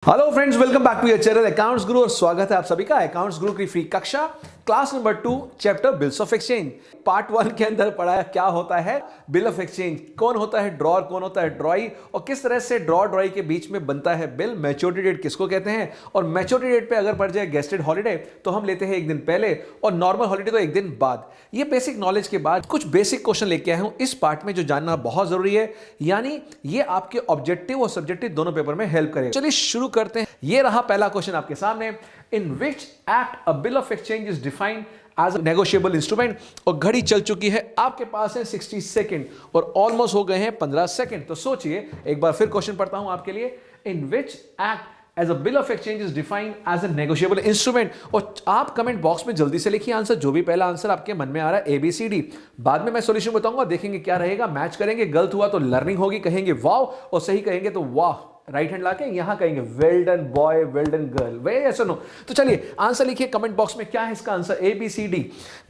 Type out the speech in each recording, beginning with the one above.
Hello friends, welcome back to your channel accounts Guru और स्वागत है आप सभी का अकाउंट्स गुरु की फ्री कक्षा class number 2 chapter bills of exchange part 1 के अंदर पढ़ाया क्या होता है बिल ऑफ एक्सचेंज, कौन होता है ड्रॉर, कौन होता है ड्रॉई और किस तरह से ड्रॉर ड्रॉई के बीच में बनता है बिल, मैच्योरिटी डेट किसको कहते हैं और मैच्योरिटी डेट पे अगर पड़ जाए गेस्टेड हॉलिडे तो हम लेते हैं एक दिन पहले और नॉर्मल हॉलिडे तो एक दिन बाद। ये बेसिक नॉलेज के बाद कुछ बेसिक क्वेश्चन लेके आया हूं इस पार्ट में जो जानना बहुत जरूरी है, यानी ये आपके ऑब्जेक्टिव और सब्जेक्टिव दोनों पेपर में हेल्प करेगा। चलिए शुरू करते हैं। ये रहा पहला क्वेश्चन आपके सामने। In which act a bill of exchange is defined as a negotiable instrument. और घड़ी चल चुकी है, आपके पास है 60 सेकंड और ऑलमोस्ट हो गए हैं 15 सेकंड। तो सोचिए, एक बार फिर क्वेश्चन पढ़ता हूं आपके लिए। In which act as a bill of exchange is defined as a negotiable instrument. और आप कमेंट बॉक्स में जल्दी से लिखिए आंसर, जो भी पहला आंसर आपके मन में आ रहा है ABCD। बाद में मैं सॉल्यूशन बताऊंगा, देखेंगे क्या रहेगा, मैच करेंगे, गलत हुआ तो लर्निंग होगी, कहेंगे वाह और सही कहेंगे तो वाह, राइट हैंड लाके यहां कहेंगे well done boy, well done girl, वे ऐसा नो। तो चलिए आंसर लिखिए कमेंट बॉक्स में, क्या है इसका answer ABCD।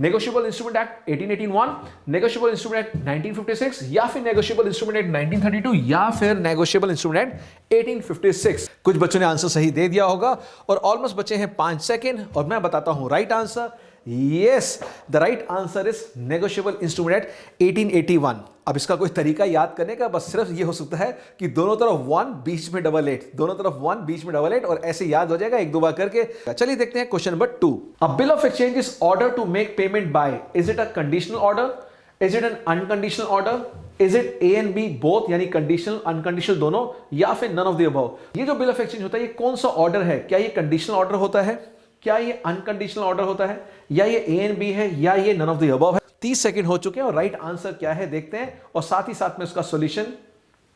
Negotiable instrument act 1881, negotiable instrument act 1956 या फिर नेगोशिएबल इंस्ट्रूमेंट एक्ट 1932 या फिर नेगोशिएबल इंस्ट्रूमेंट एक्ट 1856। कुछ बच्चों ने आंसर सही दे दिया होगा और ऑलमोस्ट बचे हैं 5 सेकंड और मैं बताता हूं right answer. Yes, the right answer is negotiable instrument act 1881। अब इसका कोई तरीका याद करने का बस सिर्फ ये हो सकता है कि दोनों तरफ 1 बीच में डबल 8, दोनों तरफ 1 बीच में डबल 8 और ऐसे याद हो जाएगा एक दो बार करके। चलिए देखते हैं question number 2। A bill of exchange is order to make payment by, is it a conditional order, is it an unconditional order, is it A and B both यानी कंडीशनल अनकंडीशनल दोनों, या फिर नन ऑफ द अबव। ये जो bill of exchange होता है ये कौन सा ऑर्डर है? क्या ये कंडीशनल ऑर्डर होता है, क्या ये अनकंडीशनल ऑर्डर होता है, या ये ए एंड बी है, या ये नन ऑफ द अबव है? 30 सेकंड हो चुके हैं और राइट आंसर क्या है देखते हैं और साथ ही साथ में उसका सॉल्यूशन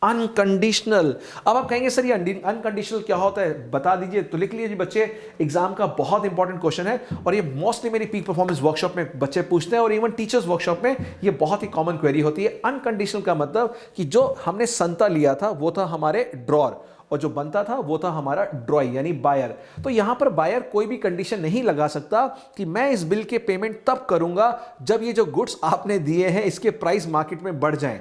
अनकंडीशनल। अब आप कहेंगे सर ये अनकंडीशनल क्या होता है, बता दीजिए। तो लिख लीजिए बच्चे, एग्जाम का बहुत इंपॉर्टेंट क्वेश्चन है और ये मोस्टली मेरी पीक परफॉर्मेंस वर्कशॉप में बच्चे पूछते हैं और इवन टीचर्स वर्कशॉप में ये बहुत ही कॉमन क्वेरी होती है। अनकंडीशनल का मतलब कि जो हमने संता लिया था वो था हमारे ड्रॉर और जो बनता था वो था हमारा ड्रॉई यानी बायर। तो यहां पर बायर कोई भी कंडीशन नहीं लगा सकता कि मैं इस बिल के पेमेंट तब करूंगा जब ये जो गुड्स आपने दिए हैं इसके प्राइस मार्केट में बढ़ जाएं,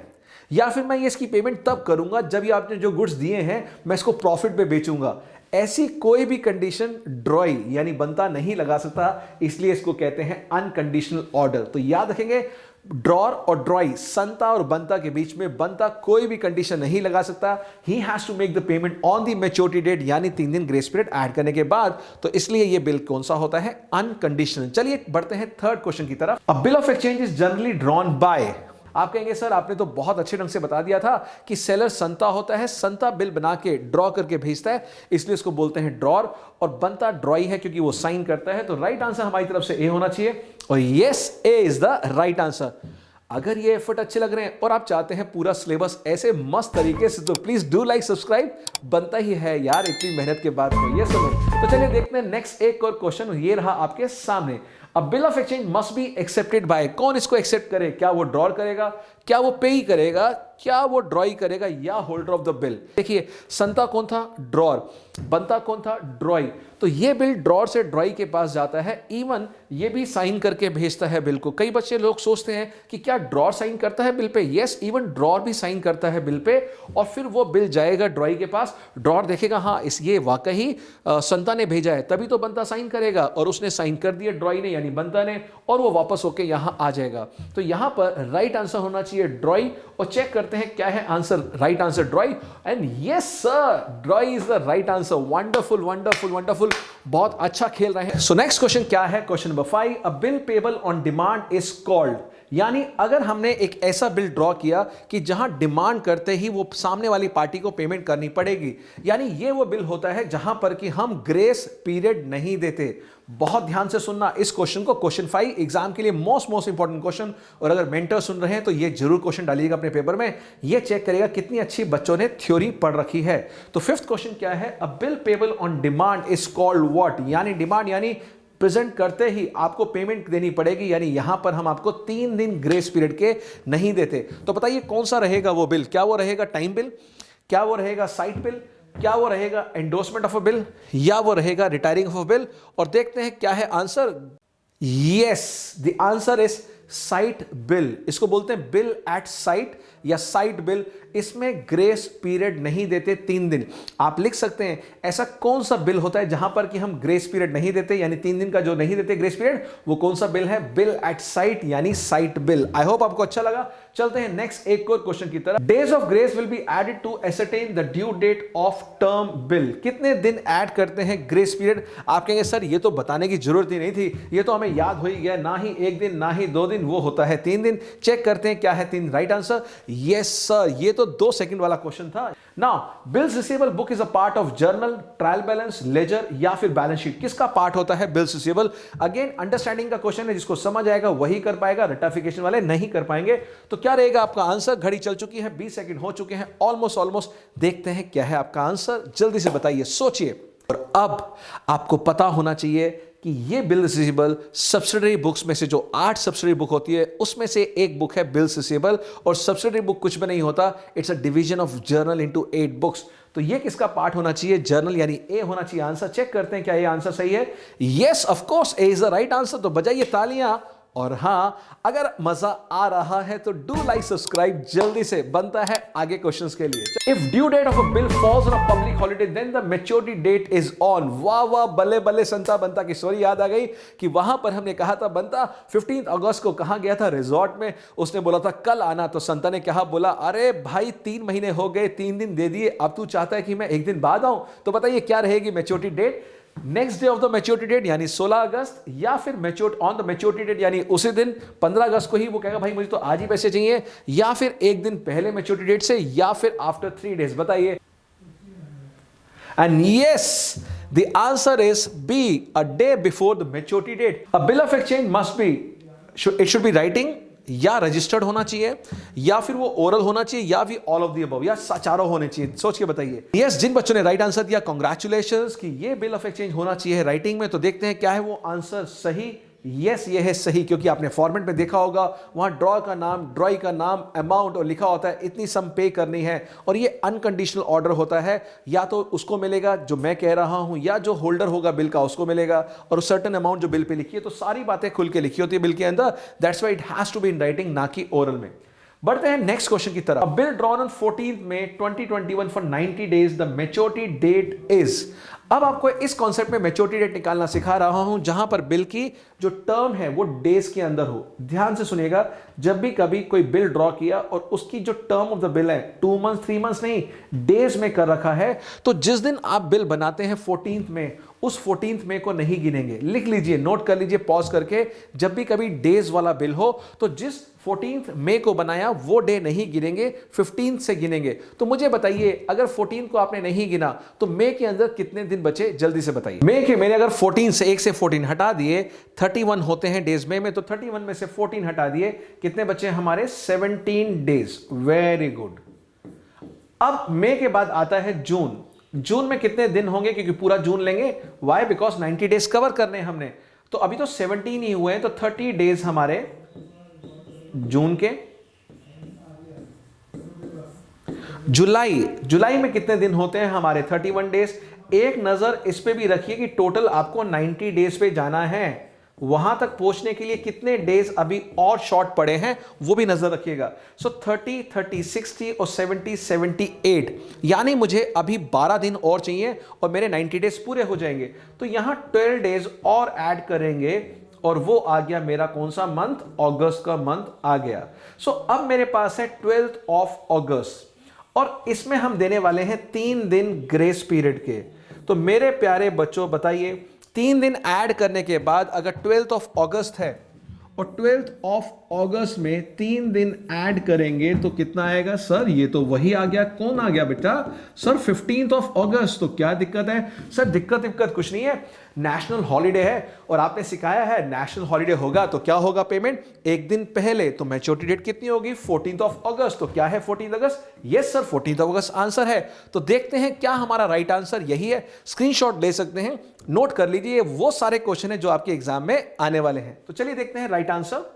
या फिर मैं ये इसकी पेमेंट तब करूंगा जब ये आपने जो गुड्स दिए हैं मैं इसको प्रॉफिट पे बेचूंगा। ऐसी कोई भी कंडीशन ड्रॉई यानी बनता नहीं लगा सकता, इसलिए इसको कहते हैं अनकंडीशनल ऑर्डर। तो याद रखेंगे, ड्रॉर और ड्रॉई, संता और बनता के बीच में बनता कोई भी कंडीशन नहीं लगा सकता। He has to make the payment on the maturity date यानी 3 दिन ग्रेस पीरियड ऐड करने के बाद। तो इसलिए ये बिल कौन सा होता है? अनकंडीशनल। चलिए बढ़ते हैं थर्ड क्वेश्चन की तरफ। अ bill of exchange is generally drawn by. आप कहेंगे सर आपने तो बहुत अच्छे ढंग से बता दिया था कि सेलर संता होता है, संता बिल बना के ड्रॉ करके भेजता है, इसलिए इसको बोलते हैं ड्रॉर, और बनता ड्रॉई है क्योंकि वो साइन करता है। तो राइट आंसर हमारी तरफ से ए होना चाहिए और yes, A is the right answer. अगर ये एफर्ट अच्छे लग रहे हैं और आप चाहते हैं पूरा सिलेबस ऐसे मस्त तरीके से, तो प्लीज डू लाइक सब्सक्राइब, बनता ही है यार इतनी मेहनत के बाद तो ये सुनो। तो चलिए देखते हैं नेक्स्ट एक और क्वेश्चन, ये रहा आपके सामने। अ bill of exchange must be accepted by, कौन इसको एक्सेप्ट करे? क्या वो ड्रॉर करेगा, क्या वो पे ही करेगा, क्या वो ड्रॉई करेगा, या होल्डर ऑफ द बिल? देखिए, संता कौन था? ड्रॉर। बनता कौन था? ड्रॉई। तो ये बिल ड्रॉर से ड्रॉई के पास जाता है, इवन ये भी साइन करके भेजता है बिल को। कई बच्चे लोग सोचते हैं कि क्या ड्रॉर साइन करता है bill pay? Yes, even drawer भी साइन करता है बिल पे और फिर वो बिल जाएगा ड्रॉई के पास। ड्रॉर देखेगा हाँ इस ये वाकई संता ने भेजा है, तभी तो बनता साइन करेगा, और उसने साइन कर दिया ड्रॉई ने यानी बनता ने, और वो वापस होके यहां आ जाएगा। तो यहां पर राइट आंसर होना चाहिए ड्रॉई। और चेक करते हैं क्या है answer. Right answer ड्रॉई, and yes sir, ड्रॉई is the right answer. Wonderful wonderful wonderful, बहुत अच्छा खेल रहे हैं। सो नेक्स्ट क्वेश्चन क्या है? Question number 5। A bill payable on demand is called, यानी अगर हमने एक ऐसा बिल ड्रॉ किया कि जहां डिमांड करते ही वो सामने वाली पार्टी को पेमेंट करनी पड़ेगी, यानी ये वो बिल होता है जहां पर कि हम ग्रेस पीरियड नहीं देते। बहुत ध्यान से सुनना इस क्वेश्चन को, क्वेश्चन 5 एग्जाम के लिए मोस्ट इंपॉर्टेंट क्वेश्चन। और अगर मेंटर सुन रहे हैं तो ये जरूर क्वेश्चन डालिएगा अपने पेपर में, ये चेक करेगा कितनी अच्छी बच्चों ने थ्योरी पढ़ रखी है। तो फिफ्थ क्वेश्चन क्या है? अ bill payable on demand is called what, यानी डिमांड यानी प्रेजेंट करते ही आपको पेमेंट देनी पड़ेगी, यानी यहां पर हम आपको 3 दिन ग्रेस पीरियड के नहीं देते। तो बताइए कौन सा रहेगा वो बिल? क्या वो रहेगा टाइम बिल, क्या वो रहेगा साइट बिल, क्या वो रहेगा एंडोर्समेंट ऑफ अ बिल, या वो रहेगा रिटायरिंग ऑफ अ बिल? और देखते हैं क्या है answer. Yes, the answer is site bill. इसको बोलते हैं बिल एट साइट, या साइट बिल, इसमें ग्रेस पीरियड नहीं देते 3 दिन। आप लिख सकते हैं ऐसा कौन सा बिल होता है जहां पर कि हम ग्रेस पीरियड नहीं देते, यानी 3 दिन का जो नहीं देते ग्रेस पीरियड, वो कौन सा बिल है? बिल एट साइट यानी साइट बिल। आई होप आपको अच्छा लगा। चलते हैं नेक्स्ट एक और क्वेश्चन की तरफ। Days of grace will be added to ascertain the due date of term bill. कितने दिन ऐड करते हैं ग्रेस पीरियड? आप कहेंगे सर ये तो बताने की जरूरत ही नहीं थी, ये तो हमें याद हो ही गया, ना ही 1 दिन ना ही 2 दिन, वो होता है 3 दिन। चेक करते हैं क्या है 3। राइट आंसर यस सर, ये तो 2 सेकंड वाला क्वेश्चन था। Now bills receivable book is a part of journal, trial balance, ledger या फिर बैलेंस शीट? किसका पार्ट होता है बिल्स रिसीवेबल? अगेन अंडरस्टैंडिंग का क्वेश्चन है, जिसको समझ आएगा वही कर पाएगा, रटाफिकेशन वाले नहीं कर पाएंगे। तो क्या रहेगा आपका आंसर? घड़ी चल चुकी है, 20 सेकंड हो चुके हैं, ऑलमोस्ट। देखते हैं क्या है आपका आंसर, जल्दी से बताइए, सोचिए। और अब आपको पता होना चाहिए कि ये बिल्स रिसीवेबल सब्सिडरी बुक्स में से जो 8 सब्सिडरी बुक होती है उसमें से एक बुक है बिल्स रिसीवेबल। और सब्सिडरी बुक कुछ भी नहीं होता, it's a division of journal into 8 books. तो ये किसका पार्ट होना चाहिए? जर्नल, यानी ए होना चाहिए आंसर। चेक करते हैं क्या ये आंसर सही है। Yes of course A is the right answer. तो बजाइए तालियां। और हाँ, अगर मजा आ रहा है तो डू लाइक सब्सक्राइब जल्दी से, बनता है आगे क्वेश्चंस के लिए। If due date of a bill falls on a public holiday then the maturity date is on. वाह वाह, बल्ले बल्ले, संता बंता की स्टोरी याद आ गई कि वहां पर हमने कहा था बंता 15 अगस्त को कहां गया था? रिजॉर्ट में। उसने बोला था कल आना, तो संता ने कहा, बोला अरे भाई 3 महीने हो गए, 3 दिन दे दिए, अब तू चाहता है कि मैं 1 दिन बाद आऊं? तो बताइए क्या रहेगी maturity date? Next day of the maturity date यानी 16 अगस्त, या फिर mature on the maturity date यानी उसी दिन 15 अगस्त को ही वो कहेगा भाई मुझे तो आज ही पैसे चाहिए, या फिर 1 दिन पहले मैच्योरिटी डेट से, या फिर आफ्टर 3 डेज? बताइए। And yes, the answer is B, a day before the maturity date. A bill of exchange must be, it should be writing, या रजिस्टर्ड होना चाहिए, या फिर वो ओरल होना चाहिए, या फिर ऑल ऑफ द अबव, या चारों होने चाहिए। सोच के बताइए। यस, जिन बच्चों ने राइट आंसर दिया कांग्रेचुलेशंस कि ये बिल ऑफ एक्सचेंज होना चाहिए राइटिंग में। तो देखते हैं क्या है वो आंसर सही। यस, ये है सही, क्योंकि आपने फॉर्मेट में देखा होगा वहां ड्रॉ का नाम, ड्रॉई का नाम, अमाउंट और लिखा होता है इतनी सम पे करनी है। और ये अनकंडीशनल ऑर्डर होता है, या तो उसको मिलेगा जो मैं कह रहा हूं, या जो होल्डर होगा बिल का उसको मिलेगा, और सर्टेन अमाउंट जो बिल पे लिखी है। तो सारी बातें खुल के लिखी होती है बिल के अंदर। That's why it has to be in writing, ना कि ओरल में। बढ़ते हैं नेक्स्ट क्वेश्चन की तरफ। Bill drawn on 14 May 2021 for 90 days, the maturity date is. अब आपको इस कॉन्सेप्ट में मैच्योरिटी डेट निकालना सिखा रहा हूं, जहां पर बिल की जो टर्म है वो डेज के अंदर हो। ध्यान से सुनिएगा, जब भी कभी कोई बिल ड्रॉ किया और उसकी जो टर्म ऑफ द बिल है 2 मंथ्स 3 मंथ्स नहीं, डेज में कर रखा है, तो जिस दिन आप बिल बनाते हैं 14th में, उस 14th मई को नहीं गिनेंगे। लिख लीजिए, नोट कर लीजिए पॉज करके, जब भी कभी डेज वाला बिल हो तो जिस 14th मई को बनाया वो डे नहीं गिनेंगे, 15th से गिनेंगे। तो मुझे बताइए, अगर 14 को आपने नहीं गिना तो मई के अंदर कितने दिन बचे? जल्दी से बताइए। मई के मैंने अगर 14 से 1 से 14 हटा दिए, 31 होते हैं डेज में, तो 31 में से 14 हटा दिए, कितने बचे हमारे? 17 डेज। Very good. अब मई के बाद आता है जून। जून में कितने दिन होंगे? क्योंकि पूरा जून लेंगे। वाई? बिकॉज 90 डेज कवर करने हमने। तो अभी तो 17 ही हुए हैं, तो 30 डेज हमारे जून के। जुलाई में कितने दिन होते हैं हमारे? 31 डेज। एक नजर इस पे भी रखिए कि टोटल आपको 90 डेज पे जाना है। वहां तक पहुंचने के लिए कितने डेज अभी और शॉर्ट पड़े हैं वो भी नजर रखिएगा। सो 30, 30, 60 और 70, 78, यानी मुझे अभी 12 दिन और चाहिए और मेरे 90 डेज पूरे हो जाएंगे। तो यहां 12 डेज और ऐड करेंगे और वो आ गया मेरा कौन सा मंथ? अगस्त का मंथ आ गया। सो अब मेरे पास है 12th ऑफ अगस्त और इसमें हम देने वाले हैं 3 दिन ग्रेस पीरियड के। तो मेरे प्यारे बच्चों बताइए, 3 दिन ऐड करने के बाद अगर 12th ऑफ अगस्त है और 12th ऑफ अगस्त में 3 दिन ऐड करेंगे तो कितना आएगा? सर ये तो वही आ गया। कौन आ गया बेटा? सर 15th ऑफ अगस्त। तो क्या दिक्कत है? सर दिक्कत कुछ नहीं है, नेशनल हॉलिडे है और आपने सिखाया है नेशनल हॉलिडे होगा तो क्या होगा पेमेंट? एक दिन पहले। तो मैच्योरिटी डेट कितनी होगी? 14th ऑफ अगस्त। तो क्या है 14th August? Yes sir 14th of August answer है। तो देखते हैं क्या हमारा राइट आंसर यही है। स्क्रीनशॉट ले सकते हैं, नोट कर लीजिए, वो सारे क्वेश्चन है जो आपके एग्जाम में आने वाले हैं। तो चलिए देखते हैं right answer.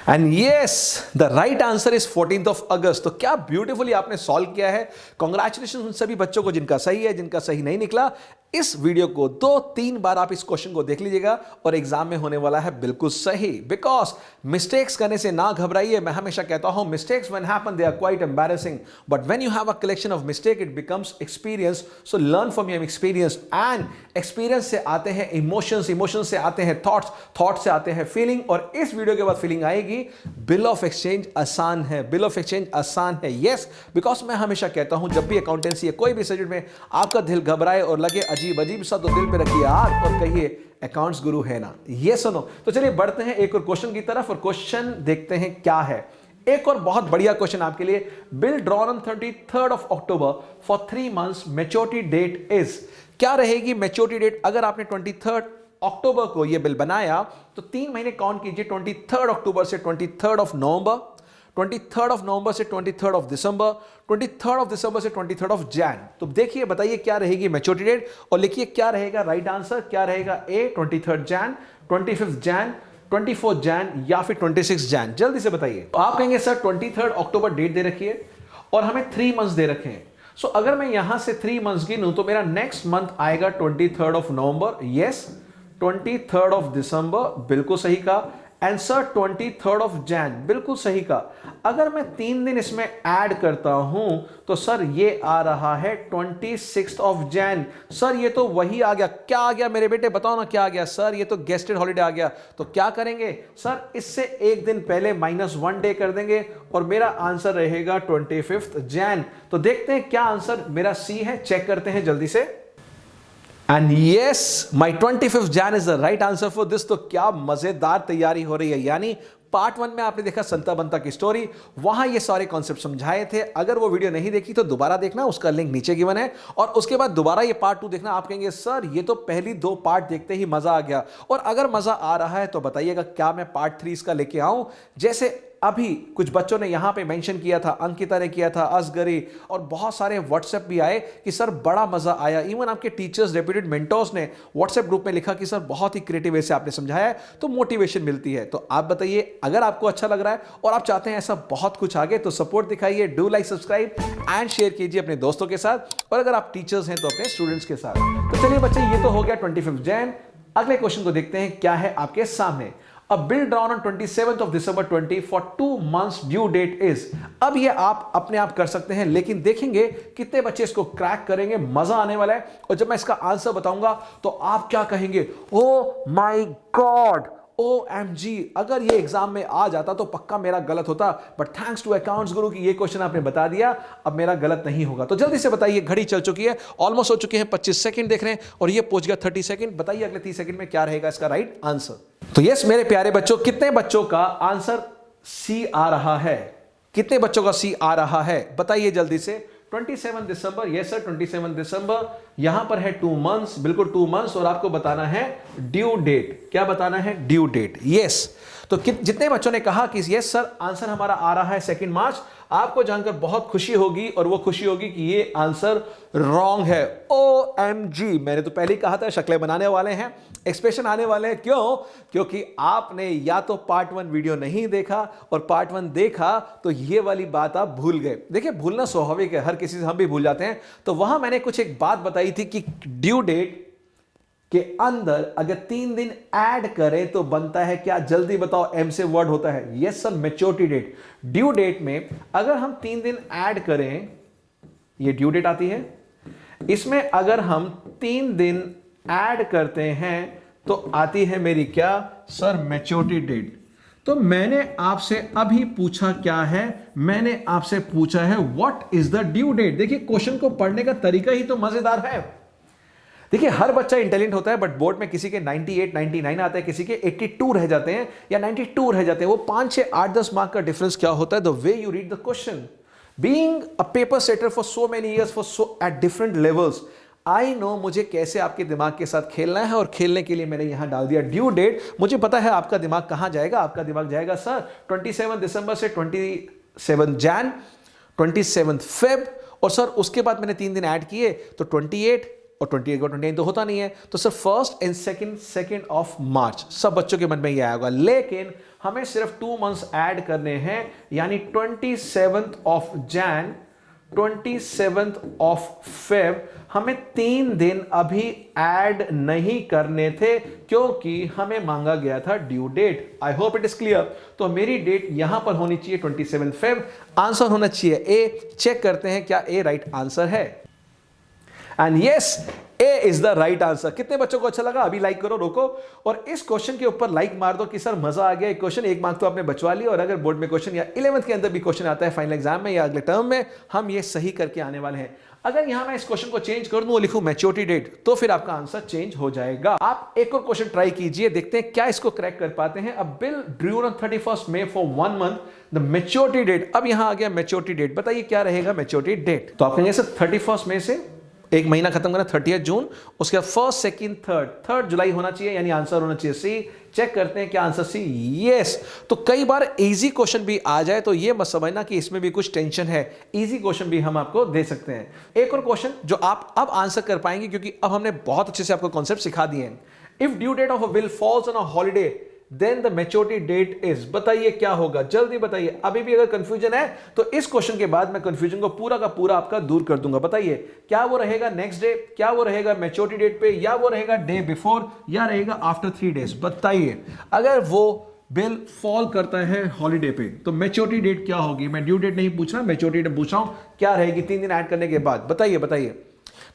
And yes, the right answer is 14th of अगस्त। तो क्या ब्यूटीफुली आपने सॉल्व किया है। कॉन्ग्रेचुलेशन उन सभी बच्चों को जिनका सही है, जिनका सही नहीं निकला। इस वीडियो को 2-3 बार आप इस क्वेश्चन को देख लीजिएगा और एग्जाम में होने वाला है बिल्कुल सही। बिकॉज मिस्टेक्स करने से ना घबराइए। मैं हमेशा कहता हूं mistakes when happen they are quite embarrassing, but when you have a collection of mistake it becomes experience. So learn from your experience, and experience से आते हैं इमोशंस, इमोशंस से आते हैं थॉट्स, थॉट्स से आते हैं फीलिंग, और इस वीडियो के बाद फीलिंग आएगी। बिल ऑफ एक्सचेंज आसान है, बिल ऑफ एक्सचेंज आसान है। यस, बिकॉज मैं हमेशा कहता हूं जब भी अकाउंटेंसी या कोई भी सब्जेक्ट में आपका दिल घबराए और लगे अजीब अजीब सा, तो दिल पे रखिए आग और कहिए अकाउंट्स गुरु है ना। ये सुनो। तो चलिए बढ़ते हैं एक और क्वेश्चन की तरफ, और क्वेश्चन देखते हैं क्या है। एक और बहुत बढ़िया क्वेश्चन आपके लिए। Bill drawn on 23rd of October for 3 months, maturity date is. क्या रहेगी मैच्योरिटी डेट? अगर आपने 23rd अक्टूबर को यह बिल बनाया तो 3 महीने काउंट कीजिए, 23rd अक्टूबर से 23rd नवंबर, 23rd नवंबर से 23rd दिसंबर, 23rd दिसंबर से 23rd जैन। तो देखिए बताइए क्या रहेगी मैच्योरिटी डेट, और लिखिए क्या रहेगा राइट आंसर। क्या रहेगा? ए 23rd Jain, 25th Jain, 24th Jain, या फिर 26 जैन? जल्दी से बताइए। तो आप कहेंगे सर 23rd अक्टूबर डेट दे रखी है और हमें 3 मंथ्स दे रखे हैं। सो अगर मैं यहां से 3 मंथ्स गिनूं तो मेरा नेक्स्ट मंथ आएगा 23rd नवंबर, यस, 23rd दिसंबर, बिल्कुल सही का, आंसर 23rd जैन, बिल्कुल सही का। अगर मैं 3 दिन इसमें ऐड करता हूं तो सर ये आ रहा है 26th जैन। सर ये तो वही आ गया। क्या आ गया मेरे बेटे? बताओ ना क्या आ गया? सर ये तो गेस्टेड हॉलीडे आ गया। तो क्या करेंगे सर? इससे एक दिन पहले -1 डे कर देंगे और मेरा आंसर रहेगा 25th जैन। तो देखते हैं क्या आंसर मेरा सी है, चेक करते हैं जल्दी से। And yes, my 25th Jain is the right answer for this. तो क्या मजेदार तैयारी हो रही है। यानी पार्ट 1 में आपने देखा संता बंता की स्टोरी, वहां ये सारे कॉन्सेप्ट समझाए थे। अगर वो वीडियो नहीं देखी तो दोबारा देखना, उसका लिंक नीचे गिवन है। और उसके बाद दोबारा ये पार्ट 2 देखना। आप कहेंगे सर ये तो पहली 2 पार्ट देखते ही मजा आ गया। और अगर मजा आ रहा है तो बताइएगा क्या मैं पार्ट 3 इसका लेके आऊं? जैसे अभी कुछ बच्चों ने यहां पे मेंशन किया था, अंकिता ने किया था, असगरी, और बहुत सारे व्हाट्सएप भी आए कि सर बड़ा मजा आया। इवन आपके टीचर्स, रेप्यूटेड मेंटर्स ने व्हाट्सएप ग्रुप में लिखा कि सर बहुत ही क्रिएटिव वे से आपने समझाया है, तो मोटिवेशन मिलती है। तो आप बताइए, अगर आपको अच्छा लग रहा है और आप चाहते हैं ऐसा बहुत कुछ आगे, तो सपोर्ट दिखाइए, do like, subscribe and share कीजिए अपने दोस्तों के साथ, और अगर आप टीचर्स हैं तो अपने स्टूडेंट्स के साथ। तो चलिए बच्चे, ये तो हो गया 25th जैन। अगले क्वेश्चन को देखते हैं क्या है आपके सामने। A bill drawn on 27th of December 20 for 2 months due date is। अब ये आप अपने आप कर सकते हैं, लेकिन देखेंगे कितने बच्चे इसको क्रैक करेंगे। मजा आने वाला है। और जब मैं इसका आंसर बताऊंगा तो आप क्या कहेंगे? ओ माय गॉड, OMG, अगर ये एग्जाम में आ जाता तो पक्का मेरा गलत होता। बट थैंक्स टू अकाउंट्स गुरु की ये क्वेश्चन आपने बता दिया, अब मेरा गलत नहीं होगा। तो जल्दी से बताइए, घड़ी चल चुकी है, ऑलमोस्ट हो चुके हैं 25 सेकंड देख रहे हैं, और ये पहुंच गया 30 सेकंड। बताइए अगले 30 सेकंड में क्या रहेगा इसका राइट आंसर। तो यस मेरे प्यारे बच्चों, कितने बच्चों का आंसर सी आ रहा है? कितने बच्चों का सी आ रहा है? बताइए जल्दी से। 27 दिसंबर, यस सर 27 दिसंबर। यहां पर है 2 मंथ्स, बिल्कुल 2 मंथ्स, और आपको बताना है ड्यू डेट। क्या बताना है? Due date. यस, तो जितने बच्चों ने कहा कि यस सर आंसर हमारा आ रहा है 2 मार्च, आपको जानकर बहुत खुशी होगी, और वो खुशी होगी कि ये आंसर रॉन्ग है। OMG, मैंने तो पहले ही कहा था शक्लें बनाने वाले हैं, एक्सप्रेशन आने वाले हैं। क्यों? क्योंकि आपने या तो पार्ट 1 वीडियो नहीं देखा, और पार्ट 1 देखा तो ये वाली बात आप भूल गए। देखिए भूलना स्वाभाविक है, हर किसी से हम भी भूल जाते हैं। तो वहां मैंने कुछ एक बात बताई थी कि ड्यू डेट के अंदर अगर 3 दिन ऐड करें तो बनता है क्या? जल्दी बताओ। एम से वर्ड होता है। Yes sir, maturity date. Due date में अगर हम 3 दिन ऐड करें, ये ड्यू डेट आती है। इसमें अगर हम 3 दिन ऐड करते हैं तो आती है मेरी क्या? Sir maturity date. तो मैंने आपसे अभी पूछा क्या है? मैंने आपसे पूछा है what is the due date. देखिए क्वेश्चन को पढ़ने का तरीका ही तो मजेदार है। देखिए हर बच्चा इंटेलिजेंट होता है, बट बोर्ड में किसी के 98, 99 आते हैं, किसी के 82 रह जाते हैं या 92 रह जाते हैं। वो 5, 6, 8, 10 मार्क का डिफरेंस क्या होता है? The way you read the question. Being a paper setter for so many years, for so at different levels, I know मुझे कैसे आपके दिमाग के साथ खेलना है, और खेलने के लिए मैंने यहां डाल दिया ड्यू डेट। मुझे पता है आपका दिमाग कहां जाएगा। आपका दिमाग जाएगा सर 27 दिसंबर से 27 जैन, 27 फेब, और सर उसके बाद मैंने 3 दिन ऐड किए तो 28, और 28 को 29 तो होता नहीं है, तो sir 1st and 2nd of March. सब बच्चों के मन में यह आया होगा। लेकिन हमें सिर्फ 2 मंथ्स ऐड करने हैं, यानी 27th of Jain, 27th of Feb हमें 3 दिन अभी ऐड नहीं करने थे क्योंकि हमें मांगा गया था due date. I hope it is clear. तो मेरी डेट यहां पर होनी चाहिए 27 फेब। आंसर होना चाहिए ए। चेक करते हैं क्या ए राइट आंसर है। And yes, A is the right answer. कितने बच्चों को अच्छा लगा? अभी लाइक करो, रोको और इस क्वेश्चन के ऊपर लाइक मार दो कि सर मजा आ गया। एक क्वेश्चन, एक मार्क तो आपने बचवा लिया। और अगर बोर्ड में क्वेश्चन या 11th के अंदर भी क्वेश्चन आता है फाइनल एग्जाम में या अगले टर्म में, हम ये सही करके आने वाले हैं। अगर यहां मैं इस क्वेश्चन को चेंज कर दूं और लिखूं मैच्योरिटी डेट, तो फिर आपका आंसर चेंज हो जाएगा। आप एक और क्वेश्चन ट्राई कीजिए, देखते हैं क्या इसको क्रैक कर पाते हैं। अब bill due on 31st May for 1 month, the maturity date. अब यहां आ गया मैच्योरिटी डेट। बताइए क्या रहेगा मैच्योरिटी डेट? तो आप कहेंगे सर 31st May से एक महीना खत्म करना 30 जून, उसके बाद 1st, 2nd, 3rd जुलाई होना चाहिए, यानी आंसर होना चाहिए सी। चेक करते हैं क्या आंसर सी। यस। तो कई बार इजी क्वेश्चन भी आ जाए तो ये मत समझना कि इसमें भी कुछ टेंशन है, इजी क्वेश्चन भी हम आपको दे सकते हैं। एक और क्वेश्चन जो आप अब आंसर कर पाएंगे क्योंकि अब हमने बहुत अच्छे से आपको कॉन्सेप्ट सिखा दिए हैं। If due date of a bill falls on a holiday then the maturity date is. बताइए क्या होगा, जल्दी बताइए। अभी भी अगर कंफ्यूजन है तो इस क्वेश्चन के बाद मैं कंफ्यूजन को पूरा का पूरा आपका दूर कर दूंगा। बताइए क्या वो रहेगा नेक्स्ट डे, क्या वो रहेगा मैच्योरिटी डेट पे, या वो रहेगा डे बिफोर, या रहेगा आफ्टर 3 days। बताइए अगर वो बिल फॉल करता है हॉलीडे पे तो मैच्योरिटी डेट क्या होगी? मैं ड्यू डेट नहीं पूछ रहा, मैच्योरिटी डेट पूछ रहा हूं। क्या रहेगी 3 दिन ऐड करने के बाद? बताइए बताइए।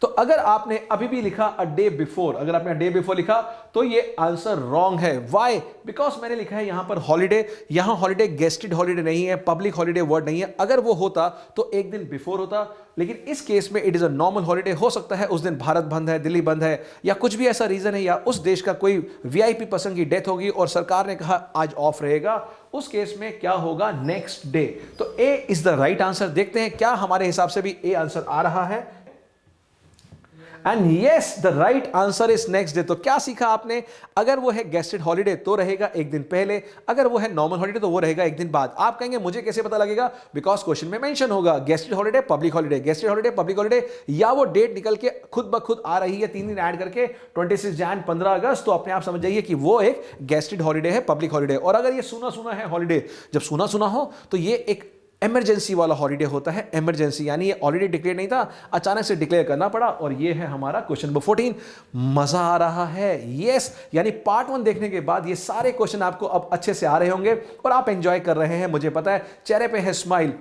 तो अगर आपने अभी भी लिखा अ डे बिफोर, अगर आपने डे बिफोर लिखा तो ये आंसर रॉन्ग है। व्हाई? बिकॉज मैंने लिखा है यहां पर हॉलीडे। यहां हॉलीडे गेस्टेड हॉलीडे नहीं है, पब्लिक हॉलीडे वर्ड नहीं है। अगर वो होता तो एक दिन बिफोर होता, लेकिन इस केस में it is a normal holiday. हो सकता है उस दिन भारत बंद है, दिल्ली बंद है, या कुछ भी ऐसा रीजन है, या उस देश का कोई वीआईपी पर्सन की डेथ होगी और सरकार ने कहा आज ऑफ रहेगा। उस केस में क्या होगा? Next day. तो ए इज द राइट आंसर। देखते हैं क्या हमारे हिसाब से भी ए आंसर आ रहा है। And yes, the right answer is next day. तो क्या सीखा आपने? अगर वो है गेस्टेड हॉलीडे तो रहेगा एक दिन पहले, अगर वो है नॉर्मल हॉलीडे तो वो रहेगा एक दिन बाद। आप कहेंगे मुझे कैसे पता लगेगा? बिकॉज क्वेश्चन में मेंशन होगा gazetted holiday public holiday, gazetted holiday public holiday, या वो डेट निकल के खुद ब खुद आ रही है 3 दिन ऐड करके 26 जैन 15 अगस्त, तो अपने आप समझ जाइए कि वो एक गेस्टेड हॉलीडे है, पब्लिक हॉलीडे। और अगर ये सुना सुना है हॉलीडे, जब सुना सुना हो तो ये एक इमरजेंसी वाला हॉलीडे होता है। इमरजेंसी यानी ये ऑलरेडी डिक्लेयर नहीं था, अचानक से डिक्लेयर करना पड़ा। और ये है हमारा क्वेश्चन नंबर 14। मजा आ रहा है? यस। यानी पार्ट 1 देखने के बाद ये सारे क्वेश्चन आपको अब अच्छे से आ रहे होंगे और आप एंजॉय कर रहे हैं, मुझे पता है। चेहरे पे है स्माइल।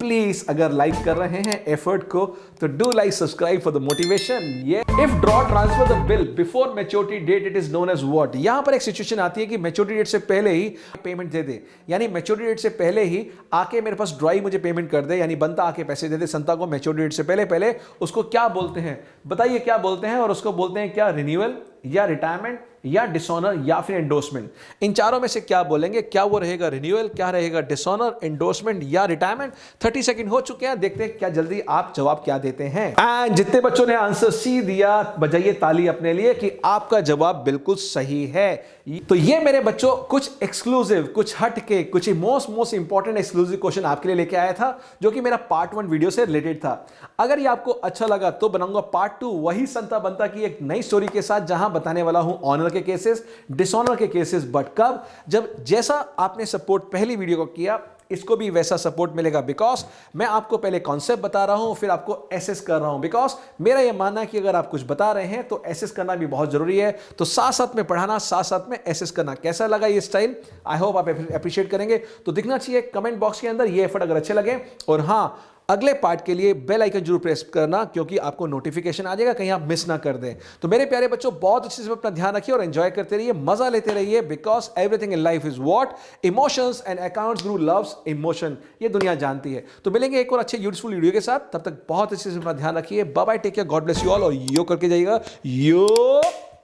प्लीज अगर लाइक कर रहे हैं एफर्ट को तो do like subscribe for the motivation. ये if draw transfer the bill before maturity date it is known as what. यहां पर एक सिचुएशन आती है कि मैच्योरिटी डेट से पहले ही पेमेंट दे दे, यानी मैच्योरिटी डेट से पहले ही आके मेरे पास ड्रॉई मुझे पेमेंट कर दे, यानी बनता आके पैसे दे दे संता को मैच्योरिटी डेट से पहले पहले। उसको क्या बोलते हैं? बताइए क्या बोलते हैं? और उसको बोलते हैं क्या? रिन्यूअल या रिटायरमेंट या डिसऑनर या फिर एंडोर्समेंट। इन चारों में से क्या बोलेंगे? क्या वो रहेगा रिन्यूअल, क्या रहेगा डिसऑनर, एंडोर्समेंट या रिटायरमेंट? 30 सेकंड हो चुके हैं, देखते हैं क्या जल्दी आप जवाब क्या देते हैं। एंड जितने बच्चों ने आंसर सी दिया बजाइए ताली अपने लिए कि आपका जवाब बिल्कुल सही है। तो ये मेरे बच्चों कुछ एक्सक्लूसिव, कुछ हटके, कुछ मोस्ट इंपॉर्टेंट एक्सक्लूसिव क्वेश्चन आपके लिए लेके आया था, जो कि मेरा पार्ट 1 वीडियो से रिलेटेड था। अगर ये आपको अच्छा लगा तो बनाऊंगा पार्ट 2 वही संता बनता की एक नई स्टोरी के साथ, जहां बताने वाला हूं ऑनर के केसेस, डिसऑनर के केसेस। बट कब? जब जैसा आपने सपोर्ट पहली वीडियो को किया, इसको भी वैसा सपोर्ट मिलेगा। बिकॉज मैं आपको पहले कॉन्सेप्ट बता रहा हूं, फिर आपको एसेस कर रहा हूं। बिकॉज मेरा यह मानना है कि अगर आप कुछ बता रहे हैं तो एसेस करना भी बहुत जरूरी है। तो साथ साथ में पढ़ाना, साथ साथ में एसेस करना। कैसा लगा ये स्टाइल? आई होप आप अप्रिशिएट करेंगे। तो दिखना चाहिए कमेंट बॉक्स के अंदर ये एफर्ट अगर अच्छे लगे। और हाँ, अगले पार्ट के लिए बेल आइकन जरूर प्रेस करना, क्योंकि आपको नोटिफिकेशन आ जाएगा, कहीं आप मिस ना कर दें। तो मेरे प्यारे बच्चों, बहुत अच्छे से अपना ध्यान रखिए और एंजॉय करते रहिए, मजा लेते रहिए। Because everything in life is what? Emotions, and accounts Guru loves emotion. ये दुनिया जानती है। तो मिलेंगे एक और अच्छे यूजफुल वीडियो के साथ। तब तक बहुत अच्छे से अपना ध्यान रखिए। Bye bye, take care, God bless you all. और यो करके जाइएगा, यो।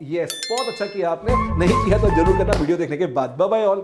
यस, बहुत अच्छा किया आपने, नहीं किया तो जरूर करना वीडियो देखने के बाद। Bye bye all.